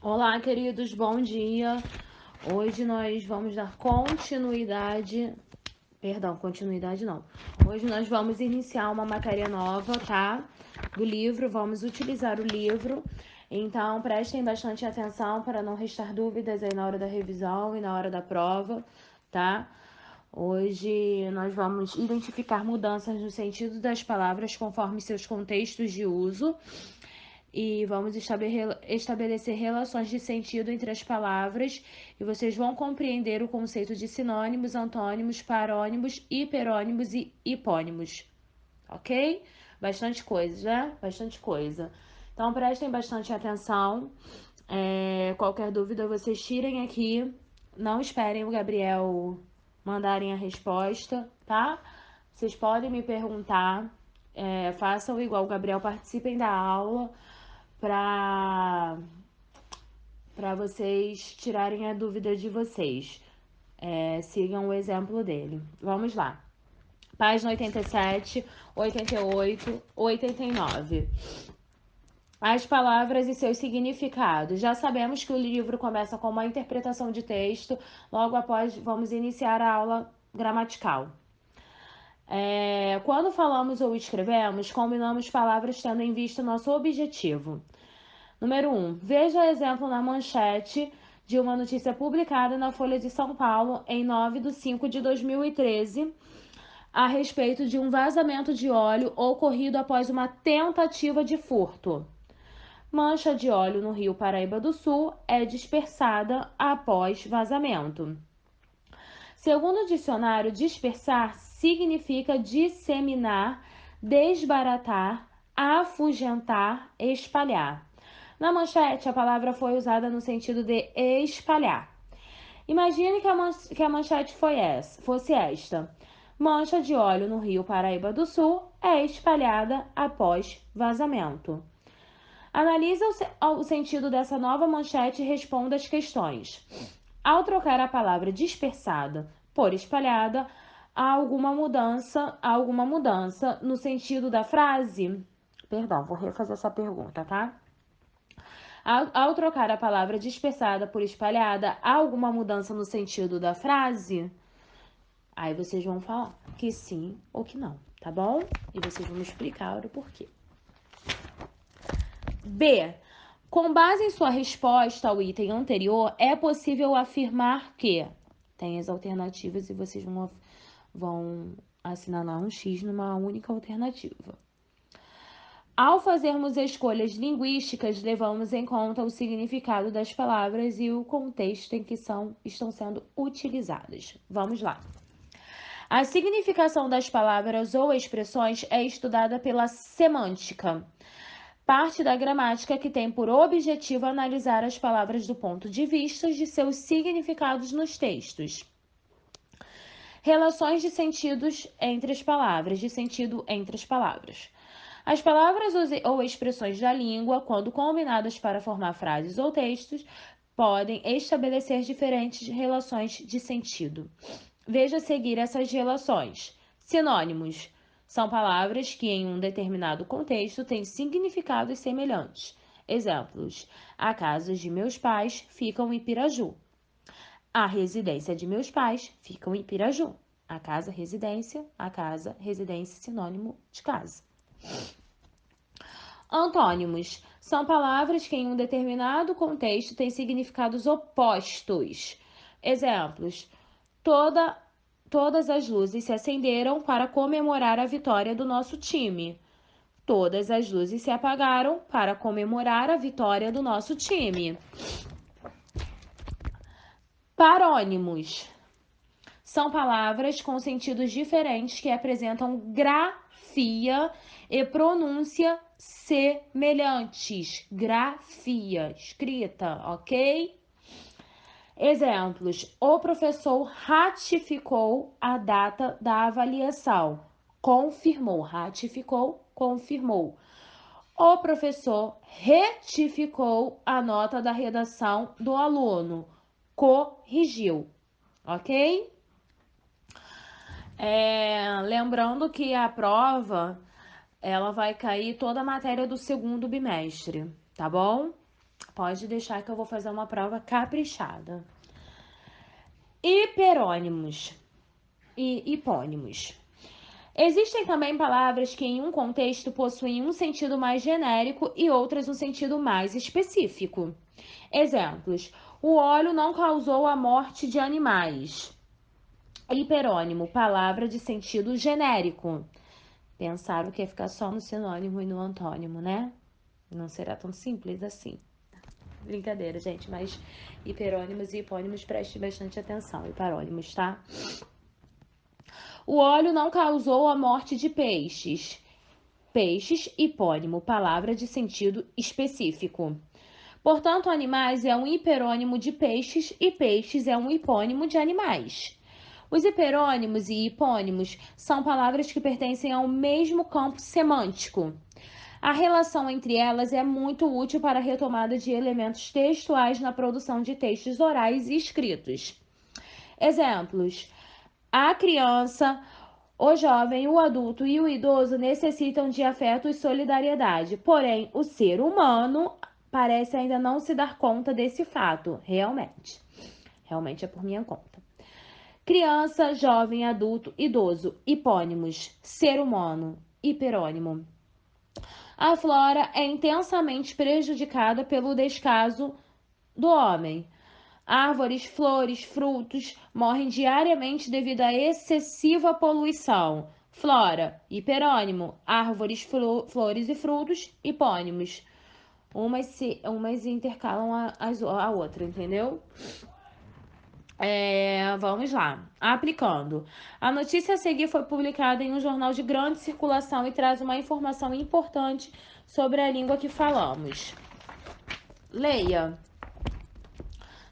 Olá, queridos, bom dia. Hoje nós vamos dar continuidade. Perdão, continuidade não. Hoje nós vamos iniciar uma matéria nova, tá? Do livro, vamos utilizar o livro. Então, prestem bastante atenção para não restar dúvidas aí na hora da revisão e na hora da prova, tá? Hoje nós vamos identificar mudanças no sentido das palavras conforme seus contextos de uso. E vamos estabelecer relações de sentido entre as palavras e vocês vão compreender o conceito de sinônimos, antônimos, parônimos, hiperônimos e hipônimos, ok? Bastante coisa, né? Bastante coisa. Então prestem bastante atenção. Qualquer dúvida vocês tirem aqui. Não esperem o Gabriel mandarem a resposta, tá? Vocês podem me perguntar. Façam igual o Gabriel, participem da aula para vocês tirarem a dúvida de vocês. Sigam o exemplo dele. Vamos lá. Página 87, 88, 89. As palavras e seus significados. Já sabemos que o livro começa com uma interpretação de texto, logo após vamos iniciar a aula gramatical. Quando falamos ou escrevemos, combinamos palavras tendo em vista nosso objetivo. Número 1. Veja exemplo na manchete de uma notícia publicada na Folha de São Paulo em 9/5/2013 a respeito de um vazamento de óleo ocorrido após uma tentativa de furto. Mancha de óleo no Rio Paraíba do Sul é dispersada após vazamento. Segundo o dicionário, dispersar significa disseminar, desbaratar, afugentar, espalhar. Na manchete, a palavra foi usada no sentido de espalhar. Imagine que a manchete fosse esta. Mancha de óleo no Rio Paraíba do Sul é espalhada após vazamento. Analise o sentido dessa nova manchete e responda as questões. Ao trocar a palavra dispersada por espalhada, há alguma mudança no sentido da frase? Perdão, vou refazer essa pergunta, tá? Ao trocar a palavra dispersada por espalhada, há alguma mudança no sentido da frase? Aí vocês vão falar que sim ou que não, tá bom? E vocês vão me explicar o porquê. B. Com base em sua resposta ao item anterior, é possível afirmar que... Tem as alternativas e vocês vão assinalar um X numa única alternativa. Ao fazermos escolhas linguísticas, levamos em conta o significado das palavras e o contexto em que estão sendo utilizadas. Vamos lá. A significação das palavras ou expressões é estudada pela semântica, parte da gramática que tem por objetivo analisar as palavras do ponto de vista de seus significados nos textos. Relações de sentidos entre as palavras, de sentido entre as palavras. As palavras ou expressões da língua, quando combinadas para formar frases ou textos, podem estabelecer diferentes relações de sentido. Veja a seguir essas relações. Sinônimos são palavras que, em um determinado contexto, têm significados semelhantes. Exemplos: a casa de meus pais fica em Piraju. A residência de meus pais fica em Piraju. A casa, residência, sinônimo de casa. Antônimos são palavras que, em um determinado contexto, têm significados opostos. Exemplos: todas as luzes se acenderam para comemorar a vitória do nosso time. Todas as luzes se apagaram para comemorar a vitória do nosso time. Parônimos são palavras com sentidos diferentes que apresentam grafia e pronúncia semelhantes. Grafia, escrita, ok? Exemplos: o professor ratificou a data da avaliação. Confirmou, ratificou, confirmou. O professor retificou a nota da redação do aluno. Corrigiu, ok? Lembrando que a prova, ela vai cair toda a matéria do segundo bimestre, tá bom? Pode deixar que eu vou fazer uma prova caprichada. Hiperônimos e hipônimos. Existem também palavras que em um contexto possuem um sentido mais genérico e outras um sentido mais específico. Exemplos: o óleo não causou a morte de animais. Hiperônimo, palavra de sentido genérico. Pensaram que ia ficar só no sinônimo e no antônimo, né? Não será tão simples assim. Brincadeira, gente, mas hiperônimos e hipônimos, prestem bastante atenção. Hiperônimos, tá? O óleo não causou a morte de peixes. Peixes, hipônimo, palavra de sentido específico. Portanto, animais é um hiperônimo de peixes e peixes é um hipônimo de animais. Os hiperônimos e hipônimos são palavras que pertencem ao mesmo campo semântico. A relação entre elas é muito útil para a retomada de elementos textuais na produção de textos orais e escritos. Exemplos: a criança, o jovem, o adulto e o idoso necessitam de afeto e solidariedade. Porém, o ser humano parece ainda não se dar conta desse fato. Realmente é por minha conta. Criança, jovem, adulto, idoso. Hipônimos: ser humano. Hiperônimo. A flora é intensamente prejudicada pelo descaso do homem. Árvores, flores, frutos morrem diariamente devido à excessiva poluição. Flora, hiperônimo. Árvores, flores e frutos, hipônimos. Umas intercalam a outra, entendeu? Vamos lá. Aplicando. A notícia a seguir foi publicada em um jornal de grande circulação e traz uma informação importante sobre a língua que falamos. Leia.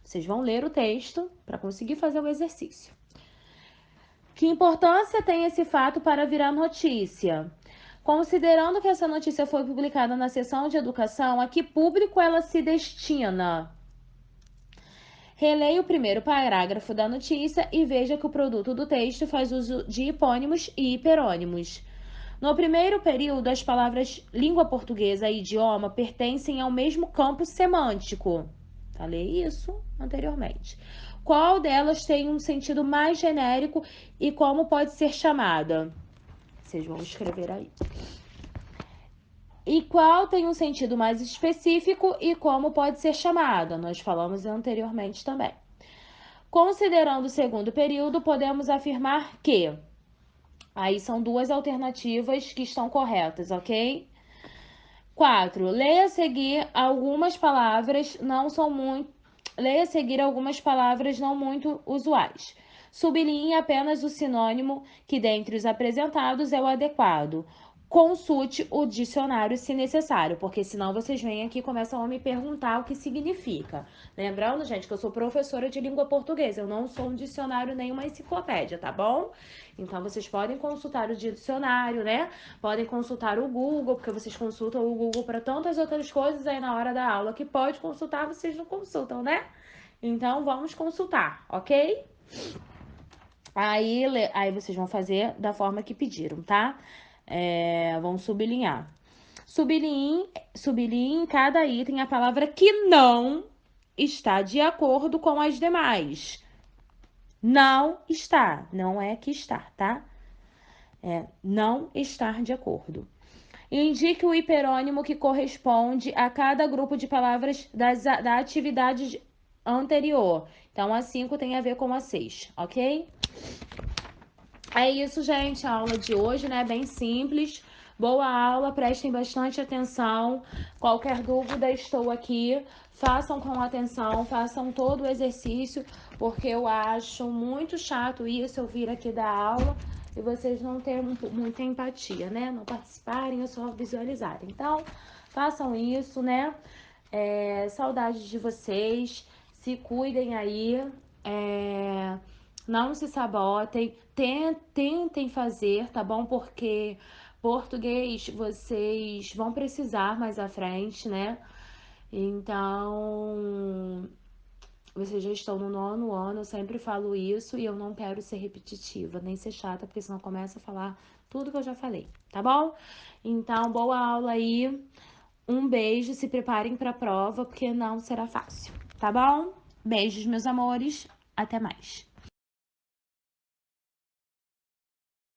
Vocês vão ler o texto para conseguir fazer o exercício. Que importância tem esse fato para virar notícia? Considerando que essa notícia foi publicada na seção de educação, a que público ela se destina? Releia o primeiro parágrafo da notícia e veja que o produto do texto faz uso de hipônimos e hiperônimos. No primeiro período, as palavras língua portuguesa e idioma pertencem ao mesmo campo semântico. Falei isso anteriormente. Qual delas tem um sentido mais genérico e como pode ser chamada? Vocês vão escrever aí. E qual tem um sentido mais específico e como pode ser chamada? Nós falamos anteriormente também. Considerando o segundo período, podemos afirmar que... Aí são duas alternativas que estão corretas, ok? 4. Leia a seguir algumas palavras não muito usuais. Sublinhe apenas o sinônimo que dentre os apresentados é o adequado. Consulte o dicionário se necessário, porque senão vocês vêm aqui e começam a me perguntar o que significa. Lembrando, gente, que eu sou professora de língua portuguesa, eu não sou um dicionário nem uma enciclopédia, tá bom? Então vocês podem consultar o dicionário, né? Podem consultar o Google, porque vocês consultam o Google para tantas outras coisas aí na hora da aula que pode consultar, vocês não consultam, né? Então vamos consultar, ok? Aí vocês vão fazer da forma que pediram, tá? Vão sublinhar. Sublinhe em cada item a palavra que não está de acordo com as demais. Não está, não é que está, tá? Não estar de acordo. Indique o hiperônimo que corresponde a cada grupo de palavras da atividade anterior. Então, a 5 tem a ver com a 6, ok? É isso, gente, a aula de hoje, né? Bem simples. Boa aula, prestem bastante atenção. Qualquer dúvida, estou aqui. Façam com atenção, façam todo o exercício, porque eu acho muito chato isso, eu vir aqui da aula e vocês não terem muita empatia, né? Não participarem, ou só visualizarem. Então, façam isso, né? Saudades de vocês. Se cuidem aí. Não se sabotem. Tentem fazer, tá bom? Porque português vocês vão precisar mais à frente, né? Então, vocês já estão no 9º ano, eu sempre falo isso e eu não quero ser repetitiva, nem ser chata, porque senão começa a falar tudo que eu já falei, tá bom? Então, boa aula aí. Um beijo, se preparem para a prova, porque não será fácil, tá bom? Beijos, meus amores. Até mais.